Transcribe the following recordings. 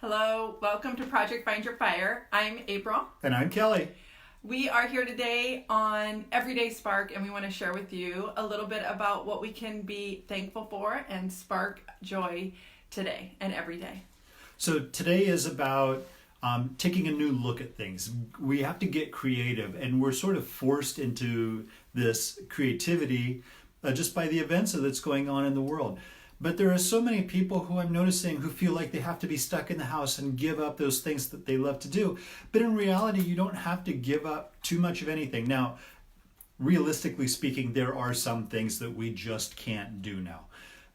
Hello, welcome to Project Find Your Fire. I'm April. And I'm Kelly. We are here today on Everyday Spark, and we want to share with you a little bit about what we can be thankful for and spark joy today and every day. So today is about taking a new look at things. We have to get creative, and we're sort of forced into this creativity just by the events that's going on in the world. But there are so many people who I'm noticing who feel like they have to be stuck in the house and give up those things that they love to do. But in reality, you don't have to give up too much of anything. Now, realistically speaking, there are some things that we just can't do now.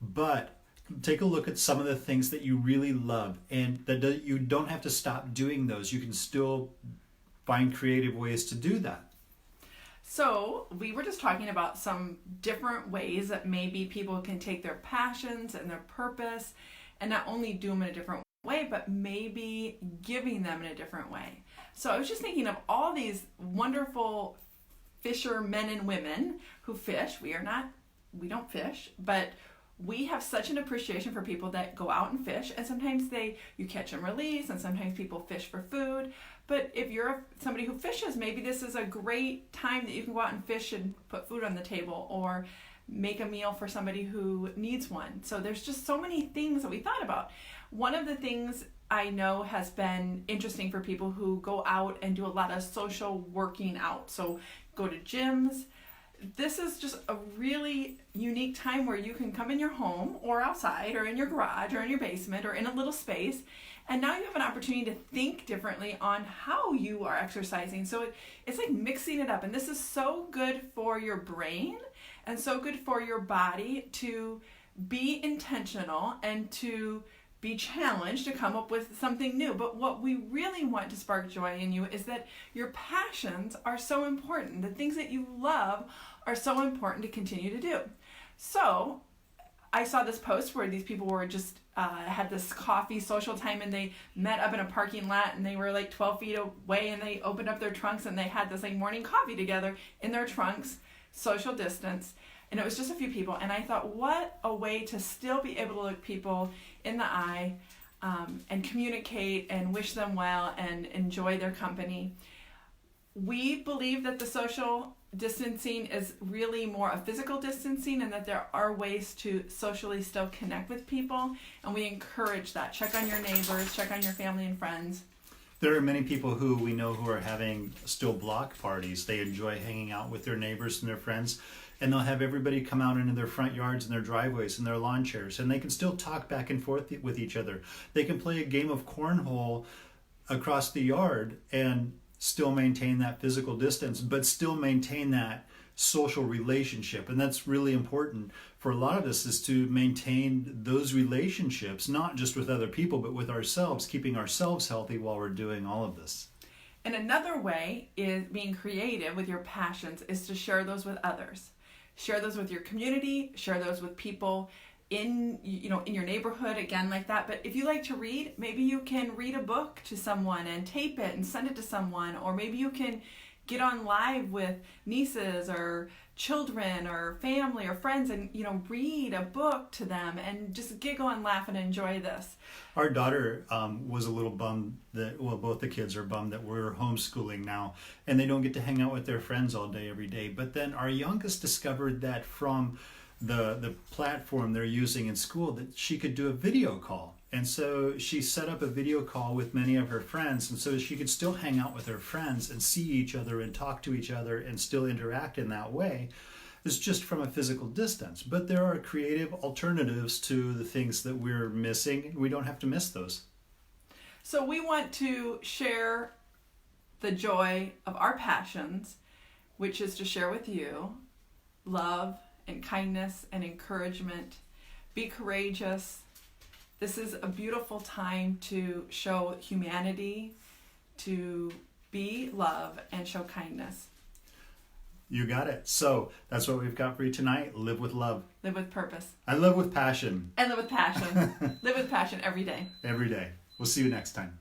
But take a look at some of the things that you really love, and that you don't have to stop doing those. You can still find creative ways to do that. So we were just talking about some different ways that maybe people can take their passions and their purpose and not only do them in a different way, but maybe giving them in a different way. So I was just thinking of all these wonderful fishermen and women who fish. We don't fish, but we have such an appreciation for people that go out and fish, and sometimes you catch and release, and sometimes people fish for food. But if you're somebody who fishes, maybe this is a great time that you can go out and fish and put food on the table or make a meal for somebody who needs one. So there's just so many things that we thought about. One of the things I know has been interesting for people who go out and do a lot of social working out. So go to gyms. This is just a really unique time where you can come in your home or outside or in your garage or in your basement or in a little space, and now you have an opportunity to think differently on how you are exercising. So it's like mixing it up, and this is so good for your brain and so good for your body to be intentional and to be challenged to come up with something new. But what we really want to spark joy in you is that your passions are so important. The things that you love are so important to continue to do. So I saw this post where these people were just had this coffee social time, and they met up in a parking lot, and they were like 12 feet away, and they opened up their trunks and they had this like morning coffee together in their trunks, social distance. And it was just a few people, and I thought, what a way to still be able to look people in the eye and communicate and wish them well and enjoy their company. We believe that the social distancing is really more a physical distancing, and that there are ways to socially still connect with people, and we encourage that. Check on your neighbors, check on your family and friends. There are many people who we know who are having still block parties. They enjoy hanging out with their neighbors and their friends, and they'll have everybody come out into their front yards and their driveways and their lawn chairs, and they can still talk back and forth with each other. They can play a game of cornhole across the yard and still maintain that physical distance, but still maintain that social relationship. And that's really important for a lot of us, is to maintain those relationships, not just with other people, but with ourselves, keeping ourselves healthy while we're doing all of this. And another way is being creative with your passions is to share those with others. Share those with your community, share those with people in your neighborhood, again, like that. But if you like to read, maybe you can read a book to someone and tape it and send it to someone, or maybe you can get on live with nieces or children or family or friends and read a book to them and just giggle and laugh and enjoy this. Our daughter was a little bummed that, well, both the kids are bummed that we're homeschooling now and they don't get to hang out with their friends all day every day. But then our youngest discovered that from the platform they're using in school, that she could do a video call. And so she set up a video call with many of her friends, and so she could still hang out with her friends and see each other and talk to each other and still interact in that way. It's just from a physical distance. But there are creative alternatives to the things that we're missing. We don't have to miss those. So we want to share the joy of our passions, which is to share with you love and kindness and encouragement. Be courageous. This is a beautiful time to show humanity, to be love, and show kindness. You got it. So that's what we've got for you tonight. Live with love. Live with purpose. I live with passion. And live with passion. Live with passion every day. Every day. We'll see you next time.